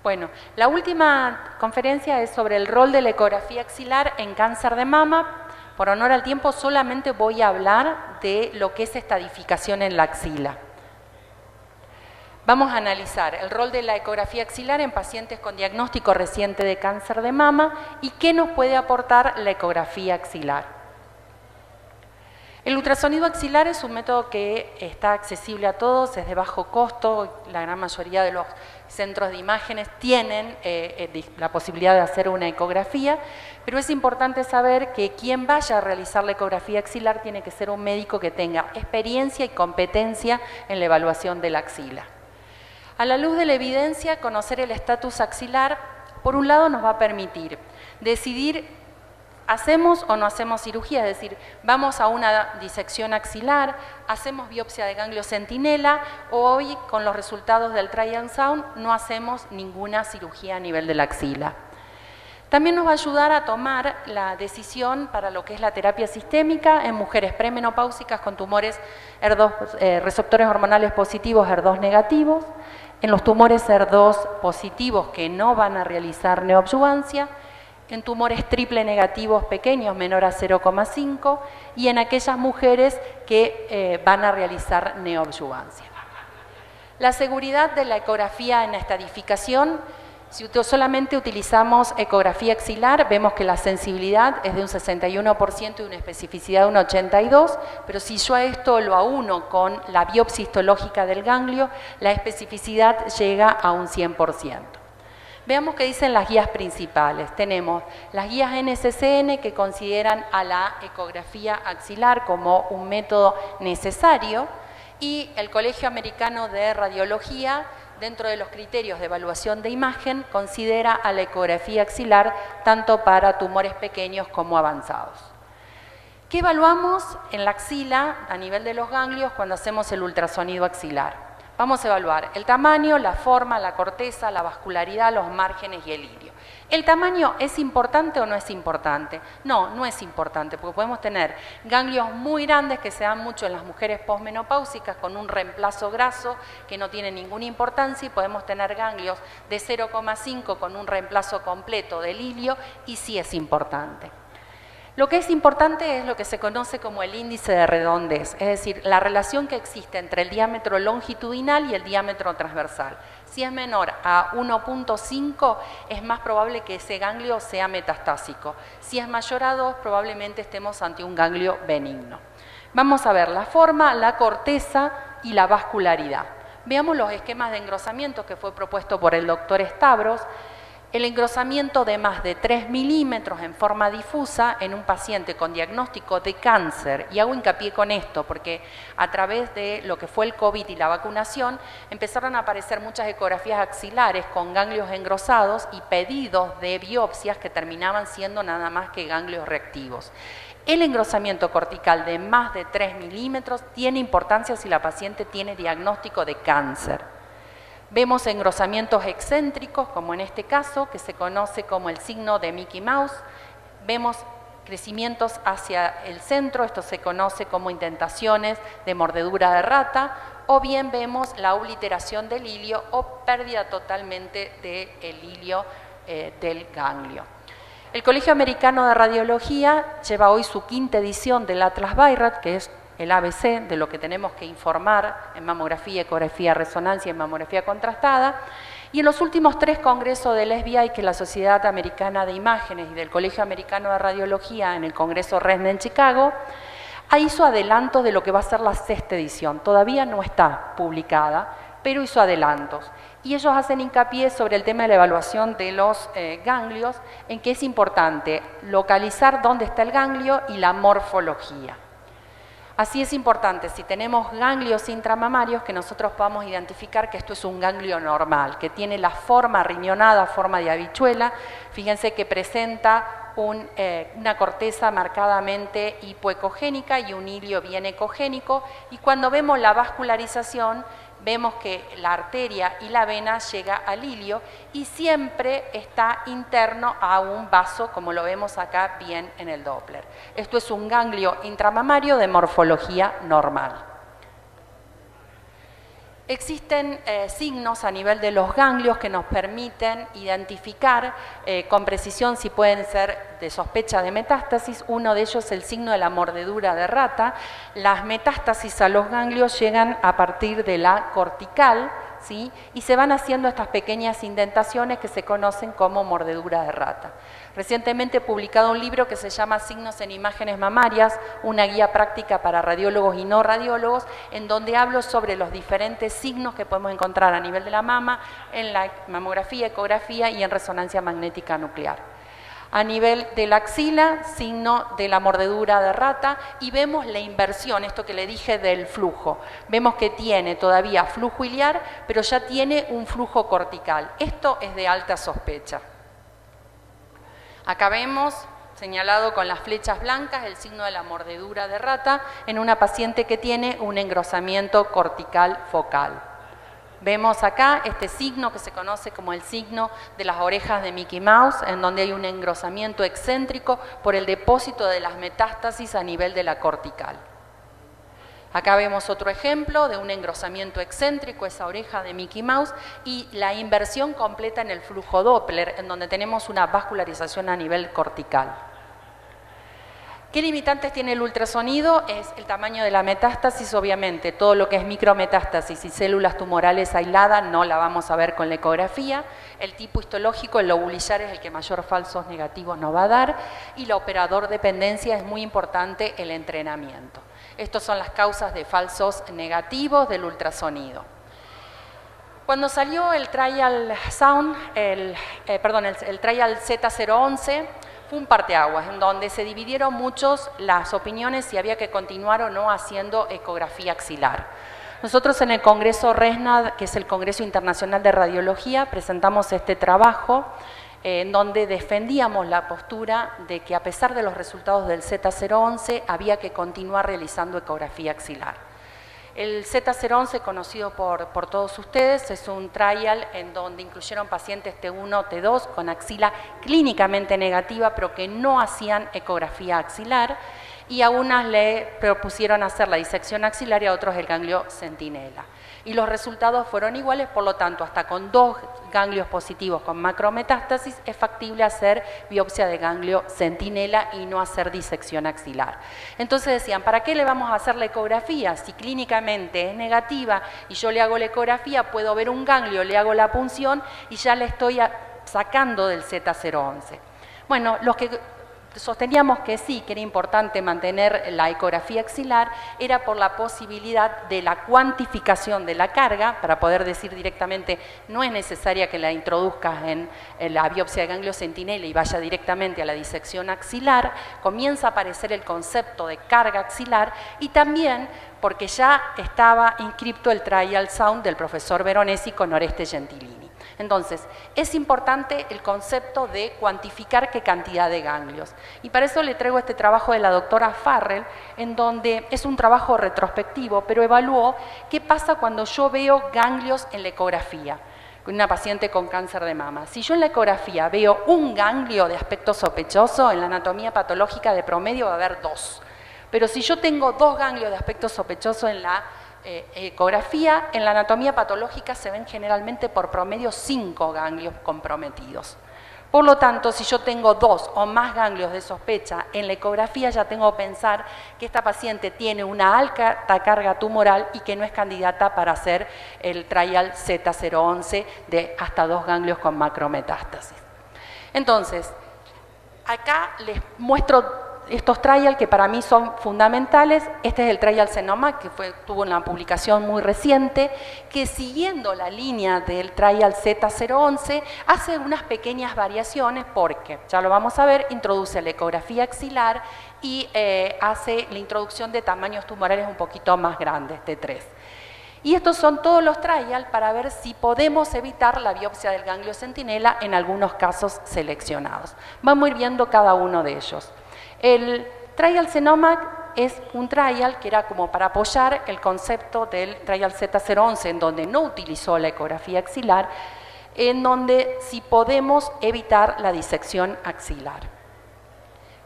Bueno, la última conferencia es sobre el rol de la ecografía axilar en cáncer de mama. Por honor al tiempo, solamente voy a hablar de lo que es estadificación en la axila. Vamos a analizar el rol de la ecografía axilar en pacientes con diagnóstico reciente de cáncer de mama y qué nos puede aportar la ecografía axilar. El ultrasonido axilar es un método que está accesible a todos, es de bajo costo, la gran mayoría de los centros de imágenes tienen la posibilidad de hacer una ecografía, pero es importante saber que quien vaya a realizar la ecografía axilar tiene que ser un médico que tenga experiencia y competencia en la evaluación de la axila. A la luz de la evidencia, conocer el estatus axilar, por un lado, nos va a permitir decidir ¿hacemos o no hacemos cirugía? Es decir, vamos a una disección axilar, hacemos biopsia de ganglio centinela o hoy con los resultados del Try and Sound no hacemos ninguna cirugía a nivel de la axila. También nos va a ayudar a tomar la decisión para lo que es la terapia sistémica en mujeres premenopáusicas con tumores receptores hormonales positivos HER2 negativos, en los tumores HER2 positivos que no van a realizar neoadyuvancia, en tumores triple negativos pequeños menor a 0,5 y en aquellas mujeres que van a realizar neoadyuvancia. La seguridad de la ecografía en estadificación, si solamente utilizamos ecografía axilar, vemos que la sensibilidad es de un 61% y una especificidad de un 82%, pero si yo a esto lo auno con la biopsia histológica del ganglio, la especificidad llega a un 100%. Veamos qué dicen las guías principales. Tenemos las guías NCCN que consideran a la ecografía axilar como un método necesario y el Colegio Americano de Radiología, dentro de los criterios de evaluación de imagen, considera a la ecografía axilar tanto para tumores pequeños como avanzados. ¿Qué evaluamos en la axila a nivel de los ganglios cuando hacemos el ultrasonido axilar? Vamos a evaluar el tamaño, la forma, la corteza, la vascularidad, los márgenes y el ilio. ¿El tamaño es importante o no es importante? No, no es importante, porque podemos tener ganglios muy grandes que se dan mucho en las mujeres posmenopáusicas con un reemplazo graso que no tiene ninguna importancia y podemos tener ganglios de 0,5 con un reemplazo completo del ilio y sí es importante. Lo que es importante es lo que se conoce como el índice de redondez, es decir, la relación que existe entre el diámetro longitudinal y el diámetro transversal. Si es menor a 1,5 es más probable que ese ganglio sea metastásico. Si es mayor a 2 probablemente estemos ante un ganglio benigno. Vamos a ver la forma, la corteza y la vascularidad. Veamos los esquemas de engrosamiento que fue propuesto por el doctor Stavros. El engrosamiento de más de 3 milímetros en forma difusa en un paciente con diagnóstico de cáncer, y hago hincapié con esto porque a través de lo que fue el COVID y la vacunación empezaron a aparecer muchas ecografías axilares con ganglios engrosados y pedidos de biopsias que terminaban siendo nada más que ganglios reactivos. El engrosamiento cortical de más de 3 milímetros tiene importancia si la paciente tiene diagnóstico de cáncer. Vemos engrosamientos excéntricos, como en este caso, que se conoce como el signo de Mickey Mouse. Vemos crecimientos hacia el centro, esto se conoce como indentaciones de mordedura de rata, o bien vemos la obliteración del ilio o pérdida totalmente del ilio del ganglio. El Colegio Americano de Radiología lleva hoy su 5ª edición del Atlas Beirat, que es el ABC de lo que tenemos que informar en mamografía, ecografía, resonancia y mamografía contrastada. Y en los últimos 3 congresos del SBI, que es la Sociedad Americana de Imágenes, y del Colegio Americano de Radiología en el Congreso RESNA en Chicago, hizo adelantos de lo que va a ser la 6ª edición. Todavía no está publicada, pero hizo adelantos. Y ellos hacen hincapié sobre el tema de la evaluación de los ganglios, en que es importante localizar dónde está el ganglio y la morfología. Así es importante, si tenemos ganglios intramamarios, que nosotros podamos identificar que esto es un ganglio normal, que tiene la forma riñonada, forma de habichuela. Fíjense que presenta una corteza marcadamente hipoecogénica y un ilio bien ecogénico. Y cuando vemos la vascularización, vemos que la arteria y la vena llega al ilio y siempre está interno a un vaso, como lo vemos acá bien en el Doppler. Esto es un ganglio intramamario de morfología normal. Existen signos a nivel de los ganglios que nos permiten identificar con precisión si pueden ser de sospecha de metástasis. Uno de ellos es el signo de la mordedura de rata. Las metástasis a los ganglios llegan a partir de la cortical, ¿sí? Y se van haciendo estas pequeñas indentaciones que se conocen como mordedura de rata. Recientemente he publicado un libro que se llama Signos en imágenes mamarias, una guía práctica para radiólogos y no radiólogos, en donde hablo sobre los diferentes signos que podemos encontrar a nivel de la mama, en la mamografía, ecografía y en resonancia magnética nuclear. A nivel de la axila, signo de la mordedura de rata, y vemos la inversión, esto que le dije del flujo. Vemos que tiene todavía flujo iliar, pero ya tiene un flujo cortical. Esto es de alta sospecha. Acá vemos, señalado con las flechas blancas, el signo de la mordedura de rata en una paciente que tiene un engrosamiento cortical focal. Vemos acá este signo que se conoce como el signo de las orejas de Mickey Mouse, en donde hay un engrosamiento excéntrico por el depósito de las metástasis a nivel de la cortical. Acá vemos otro ejemplo de un engrosamiento excéntrico, esa oreja de Mickey Mouse, y la inversión completa en el flujo Doppler, en donde tenemos una vascularización a nivel cortical. ¿Qué limitantes tiene el ultrasonido? Es el tamaño de la metástasis, obviamente. Todo lo que es micrometástasis y células tumorales aisladas no la vamos a ver con la ecografía. El tipo histológico, el lobulillar, es el que mayor falsos negativos nos va a dar. Y la operador dependencia, es muy importante el entrenamiento. Estas son las causas de falsos negativos del ultrasonido. Cuando salió el Trial Sound, el Trial Z011, fue un parteaguas en donde se dividieron muchos las opiniones si había que continuar o no haciendo ecografía axilar. Nosotros en el Congreso RESNAD, que es el Congreso Internacional de Radiología, presentamos este trabajo en donde defendíamos la postura de que a pesar de los resultados del Z011 había que continuar realizando ecografía axilar. El Z011, conocido por todos ustedes, es un trial en donde incluyeron pacientes T1, T2 con axila clínicamente negativa, pero que no hacían ecografía axilar, y a unas le propusieron hacer la disección axilar y a otros el ganglio centinela. Y los resultados fueron iguales, por lo tanto, hasta con 2 ganglios positivos con macrometástasis es factible hacer biopsia de ganglio centinela y no hacer disección axilar. Entonces decían, ¿para qué le vamos a hacer la ecografía? Si clínicamente es negativa y yo le hago la ecografía, puedo ver un ganglio, le hago la punción y ya le estoy sacando del Z011. Bueno, los que sosteníamos que sí, que era importante mantener la ecografía axilar, era por la posibilidad de la cuantificación de la carga, para poder decir directamente, no es necesaria que la introduzcas en la biopsia de ganglio centinela y vaya directamente a la disección axilar, comienza a aparecer el concepto de carga axilar, y también porque ya estaba inscripto el Trial Sound del profesor Veronesi con Oreste Gentilini. Entonces, es importante el concepto de cuantificar qué cantidad de ganglios. Y para eso le traigo este trabajo de la doctora Farrell, en donde es un trabajo retrospectivo, pero evaluó qué pasa cuando yo veo ganglios en la ecografía, con una paciente con cáncer de mama. Si yo en la ecografía veo un ganglio de aspecto sospechoso, en la anatomía patológica de promedio va a haber 2. Pero si yo tengo 2 ganglios de aspecto sospechoso en la ecografía, en la anatomía patológica se ven generalmente por promedio 5 ganglios comprometidos. Por lo tanto, si yo tengo 2 o más ganglios de sospecha en la ecografía, ya tengo que pensar que esta paciente tiene una alta carga tumoral y que no es candidata para hacer el trial Z011 de hasta 2 ganglios con macrometástasis. Entonces, acá les muestro estos trials que para mí son fundamentales. Este es el trial Xenomac, que tuvo una publicación muy reciente, que siguiendo la línea del trial Z011 hace unas pequeñas variaciones porque, ya lo vamos a ver, introduce la ecografía axilar y hace la introducción de tamaños tumorales un poquito más grandes, de 3. Y estos son todos los trials para ver si podemos evitar la biopsia del ganglio centinela en algunos casos seleccionados. Vamos a ir viendo cada uno de ellos. El Trial Xenomac es un trial que era como para apoyar el concepto del Trial Z011, en donde no utilizó la ecografía axilar, en donde sí podemos evitar la disección axilar.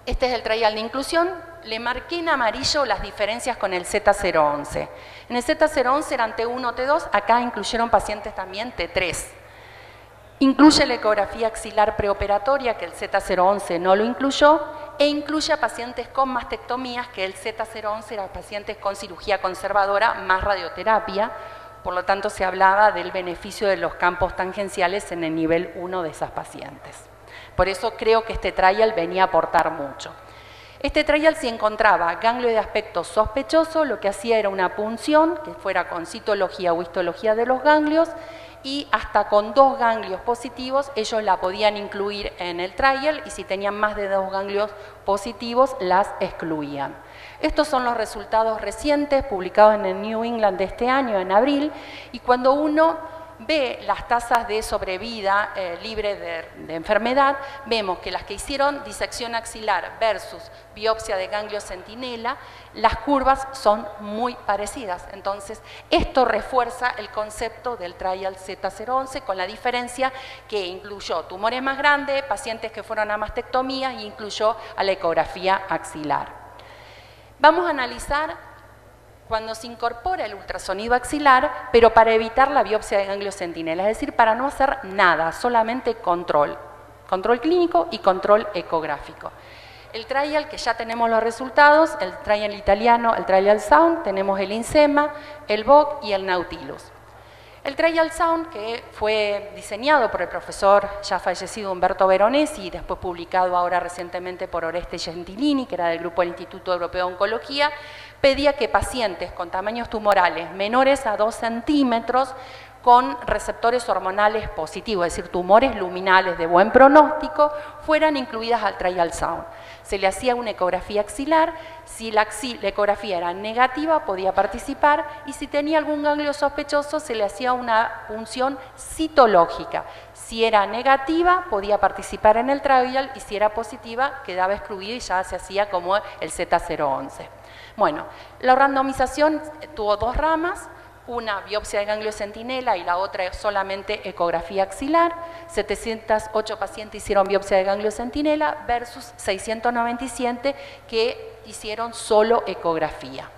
Este es el trial de inclusión, le marqué en amarillo las diferencias con el Z011. En el Z011 eran T1, T2, acá incluyeron pacientes también T3. Incluye la ecografía axilar preoperatoria, que el Z011 no lo incluyó, e incluye a pacientes con mastectomías, que el Z011 eran pacientes con cirugía conservadora más radioterapia, por lo tanto se hablaba del beneficio de los campos tangenciales en el nivel 1 de esas pacientes. Por eso creo que este trial venía a aportar mucho. Este trial, si encontraba ganglio de aspecto sospechoso, lo que hacía era una punción, que fuera con citología o histología de los ganglios, y hasta con 2 ganglios positivos ellos la podían incluir en el trial, y si tenían más de 2 ganglios positivos las excluían. Estos son los resultados recientes publicados en el New England de este año, en abril, y cuando uno ve las tasas de sobrevida libre de enfermedad, vemos que las que hicieron disección axilar versus biopsia de ganglio centinela, las curvas son muy parecidas. Entonces, esto refuerza el concepto del trial Z011, con la diferencia que incluyó tumores más grandes, pacientes que fueron a mastectomía, e incluyó a la ecografía axilar. Vamos a analizar cuando se incorpora el ultrasonido axilar, pero para evitar la biopsia de ganglio centinela, es decir, para no hacer nada, solamente control clínico y control ecográfico. El trial, que ya tenemos los resultados, el trial italiano, el trial Sound, tenemos el INSEMA, el VOC y el Nautilus. El trial Sound, que fue diseñado por el profesor ya fallecido Umberto Veronesi y después publicado ahora recientemente por Oreste Gentilini, que era del grupo del Instituto Europeo de Oncología, pedía que pacientes con tamaños tumorales menores a 2 centímetros con receptores hormonales positivos, es decir, tumores luminales de buen pronóstico, fueran incluidas al trial Sound. Se le hacía una ecografía axilar, si la ecografía era negativa podía participar, y si tenía algún ganglio sospechoso se le hacía una punción citológica. Si era negativa podía participar en el trial, y si era positiva quedaba excluida y ya se hacía como el Z011. Bueno, la randomización tuvo 2 ramas, una biopsia de ganglio centinela y la otra solamente ecografía axilar. 708 pacientes hicieron biopsia de ganglio centinela versus 697 que hicieron solo ecografía.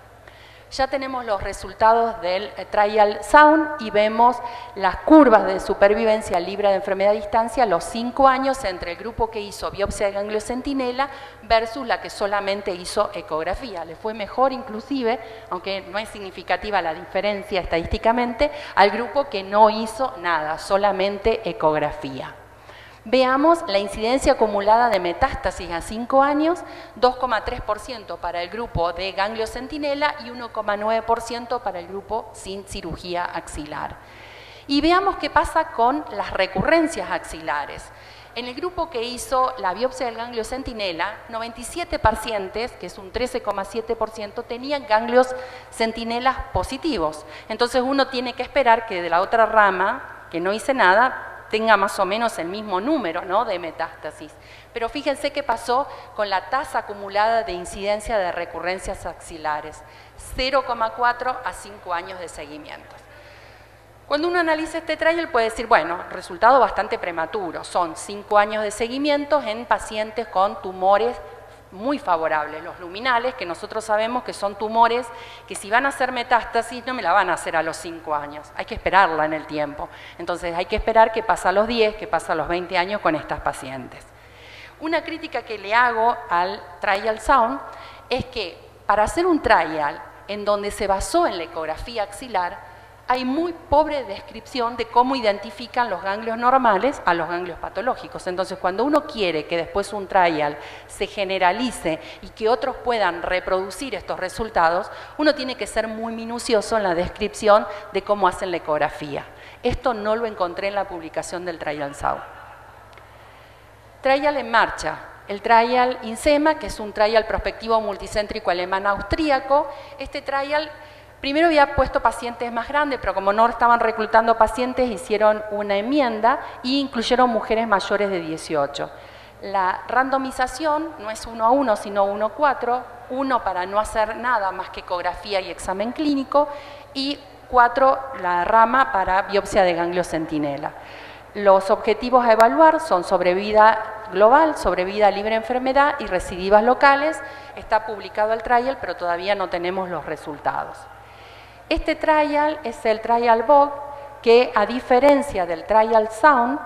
Ya tenemos los resultados del trial Sound y vemos las curvas de supervivencia libre de enfermedad a distancia a los 5 años entre el grupo que hizo biopsia de ganglio centinela versus la que solamente hizo ecografía. Le fue mejor inclusive, aunque no es significativa la diferencia estadísticamente, al grupo que no hizo nada, solamente ecografía. Veamos la incidencia acumulada de metástasis a 5 años, 2,3% para el grupo de ganglio centinela y 1,9% para el grupo sin cirugía axilar. Y veamos qué pasa con las recurrencias axilares. En el grupo que hizo la biopsia del ganglio centinela, 97 pacientes, que es un 13,7%, tenían ganglios centinelas positivos. Entonces uno tiene que esperar que de la otra rama, que no hice nada, tenga más o menos el mismo número, ¿no?, de metástasis. Pero fíjense qué pasó con la tasa acumulada de incidencia de recurrencias axilares, 0,4 a 5 años de seguimiento. Cuando uno analiza este trial puede decir, bueno, resultado bastante prematuro, son 5 años de seguimiento en pacientes con tumores muy favorables, los luminales, que nosotros sabemos que son tumores que si van a hacer metástasis no me la van a hacer a los 5 años, hay que esperarla en el tiempo. Entonces hay que esperar qué pasa a los 10, qué pasa a los 20 años con estas pacientes. Una crítica que le hago al trial Sound es que para hacer un trial en donde se basó en la ecografía axilar, hay muy pobre descripción de cómo identifican los ganglios normales a los ganglios patológicos. Entonces, cuando uno quiere que después un trial se generalice y que otros puedan reproducir estos resultados, uno tiene que ser muy minucioso en la descripción de cómo hacen la ecografía. Esto no lo encontré en la publicación del trial Sound. Trial en marcha. El trial INSEMA, que es un trial prospectivo multicéntrico alemán-austríaco. Este trial primero había puesto pacientes más grandes, pero como no estaban reclutando pacientes, hicieron una enmienda y incluyeron mujeres mayores de 18. La randomización no es 1 a 1, sino 1 a 4, 1 para no hacer nada más que ecografía y examen clínico, y 4 la rama para biopsia de ganglio centinela. Los objetivos a evaluar son sobrevida global, sobrevida libre de enfermedad y recidivas locales. Está publicado el trial, pero todavía no tenemos los resultados. Este trial es el trial VOG, que a diferencia del trial Sound,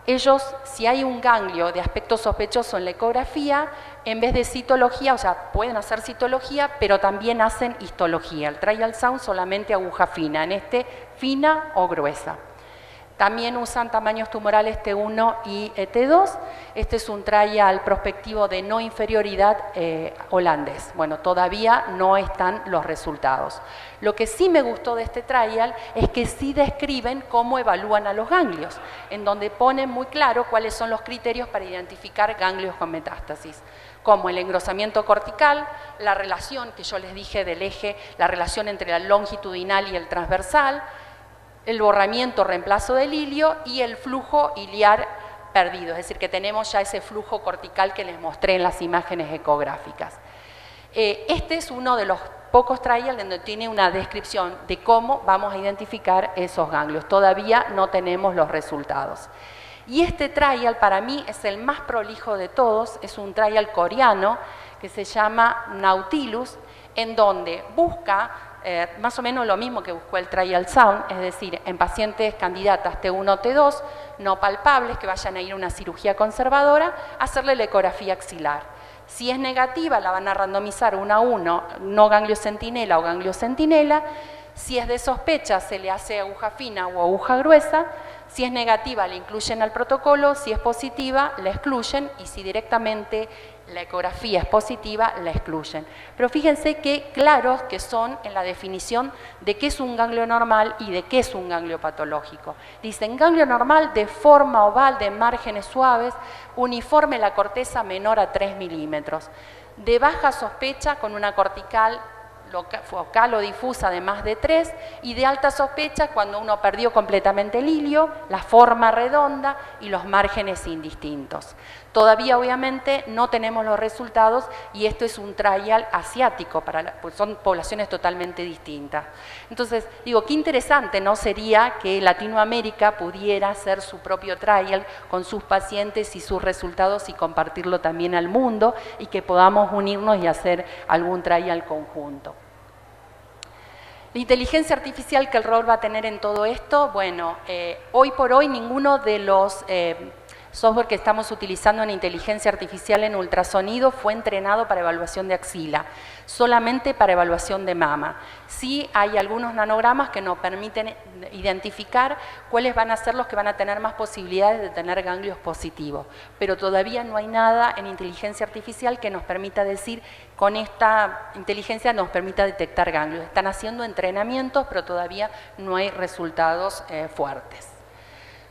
ellos, si hay un ganglio de aspecto sospechoso en la ecografía, en vez de citología, o sea, pueden hacer citología, pero también hacen histología. El trial Sound solamente aguja fina, en este fina o gruesa. También usan tamaños tumorales T1 y T2. Este es un trial prospectivo de no inferioridad holandés. Bueno, todavía no están los resultados. Lo que sí me gustó de este trial es que sí describen cómo evalúan a los ganglios, en donde ponen muy claro cuáles son los criterios para identificar ganglios con metástasis, como el engrosamiento cortical, la relación que yo les dije del eje, la relación entre el longitudinal y el transversal, el borramiento o reemplazo del hilio y el flujo iliar perdido, es decir, que tenemos ya ese flujo cortical que les mostré en las imágenes ecográficas. Este es uno de los pocos trials donde tiene una descripción de cómo vamos a identificar esos ganglios. Todavía no tenemos los resultados. Y este trial para mí es el más prolijo de todos, es un trial coreano que se llama Nautilus, en donde busca más o menos lo mismo que buscó el trial Sound, es decir, en pacientes candidatas T1 T2 no palpables que vayan a ir a una cirugía conservadora, hacerle la ecografía axilar. Si es negativa, la van a randomizar 1 a 1, no ganglio centinela o ganglio centinela. Si es de sospecha, se le hace aguja fina o aguja gruesa. Si es negativa, la incluyen al protocolo. Si es positiva, la excluyen. Y si directamente la ecografía es positiva, la excluyen. Pero fíjense qué claros que son en la definición de qué es un ganglio normal y de qué es un ganglio patológico. Dicen ganglio normal de forma oval, de márgenes suaves, uniforme la corteza menor a 3 milímetros, de baja sospecha con una cortical focal o difusa de más de 3 y de alta sospecha cuando uno perdió completamente el hilio, la forma redonda y los márgenes indistintos. Todavía obviamente no tenemos los resultados y esto es un trial asiático, pues son poblaciones totalmente distintas. Entonces, digo, qué interesante no sería que Latinoamérica pudiera hacer su propio trial con sus pacientes y sus resultados y compartirlo también al mundo y que podamos unirnos y hacer algún trial conjunto. La inteligencia artificial, ¿qué rol va a tener en todo esto? Bueno, hoy por hoy ninguno de los software que estamos utilizando en inteligencia artificial en ultrasonido fue entrenado para evaluación de axila, solamente para evaluación de mama. Sí hay algunos nanogramas que nos permiten identificar cuáles van a ser los que van a tener más posibilidades de tener ganglios positivos, pero todavía no hay nada en inteligencia artificial que nos permita decir, con esta inteligencia nos permita detectar ganglios. Están haciendo entrenamientos, pero todavía no hay resultados fuertes.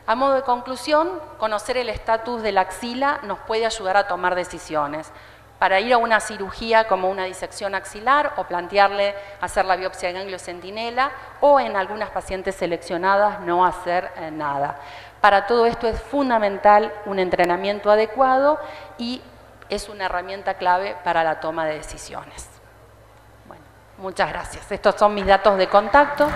A modo de conclusión, conocer el estatus de la axila nos puede ayudar a tomar decisiones. Para ir a una cirugía como una disección axilar o plantearle hacer la biopsia de ganglio centinela o en algunas pacientes seleccionadas no hacer nada. Para todo esto es fundamental un entrenamiento adecuado y es una herramienta clave para la toma de decisiones. Bueno, muchas gracias. Estos son mis datos de contacto.